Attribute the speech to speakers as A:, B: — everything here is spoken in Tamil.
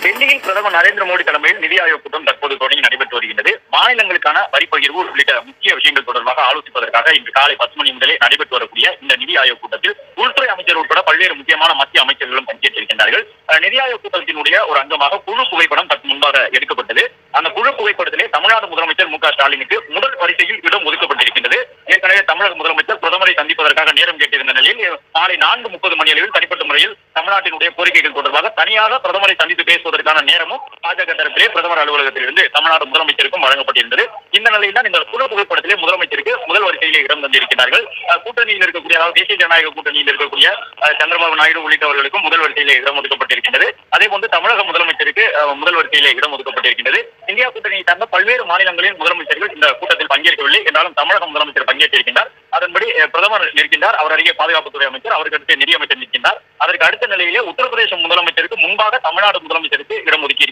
A: டெல்லியில் பிரதமர் நரேந்திர மோடி தலைமையில் நிதி ஆயோக் கூட்டம் தற்போது தொடங்கி நடைபெற்று வருகிறது. மாநிலங்களுக்கான வரி பகிர்வு உள்ளிட்ட முக்கிய விஷயங்கள் தொடர்பாக ஆலோசிப்பதற்காக இன்று காலை 10 மணி முதலே நடைபெற்று வரக்கூடிய இந்த நிதி ஆயோக் கூட்டத்தில் உள்துறை அமைச்சர் உட்பட பல்வேறு முக்கியமான மத்திய அமைச்சர்களும் பங்கேற்றிருக்கின்றார்கள். நிதி ஆயோக் கூட்டத்தினுடைய ஒரு அங்கமாக குழு புகைப்படம் சற்று முன்பாக எடுக்கப்பட்டது. அந்த குழு புகைப்படத்திலே தமிழ்நாடு முதலமைச்சர் மு க ஸ்டாலினுக்கு முதல் வரிசையில் இடம் ஒதுக்கப்பட்டிருக்கின்றது. ஏற்கனவே தமிழக முதலமைச்சர் பிரதமரை சந்திப்பதற்காக நேரம் கேட்டிருந்த நிலையில் மாலை 4:30 மணி அளவில் தனிப்பட்ட முறையில் தமிழ்நாட்டினுடைய கோரிக்கைகள் தொடர்பாக தனியாக பிரதமரை சந்தித்து பேசுவதற்கான நேரமும் பாஜக தரப்பிலே பிரதமர் அலுவலகத்திலிருந்து தமிழ்நாடு முதலமைச்சருக்கும் வழங்கப்பட்டிருந்தது. இந்த நிலையில் தான் இந்த குழு புகைப்படத்திலே முதலமைச்சருக்கு முதல் வரிசையிலே இடம் தந்திருக்கிறார்கள். கூட்டணியில் இருக்கக்கூடிய, அதாவது தேசிய ஜனநாயக கூட்டணியில் இருக்கக்கூடிய சந்திரபாபு நாயுடு உள்ளிட்டவர்களுக்கும் முதல் வரிசையிலே இடம் ஒதுக்கப்பட்டிருக்கின்றது. அதே போன்று தமிழக முதலமைச்சருக்கு முதல் வரிசையிலே இடம் ஒதுக்கப்பட்டிருக்கின்றது. இந்தியா கூட்டணியை சார்ந்த பல்வேறு மாநிலங்களின் முதலமைச்சர்கள் இந்த கூட்டத்தில் பங்கேற்கவில்லை என்றாலும் தமிழக முதலமைச்சர் பங்கேற்றிருக்கின்றார். அதன்படி பிரதமர் நிற்கின்றார், அவர் அருகே பாதுகாப்புத்துறை அமைச்சர், அவருக்கு அடுத்து நிதியமைச்சர் நிற்கின்றார். அதற்கு அடுத்த நிலையிலே உத்தரப்பிரதேச முதலமைச்சருக்கு முன்பாக தமிழ்நாடு முதலமைச்சருக்கு இடம் ஒதுக்கி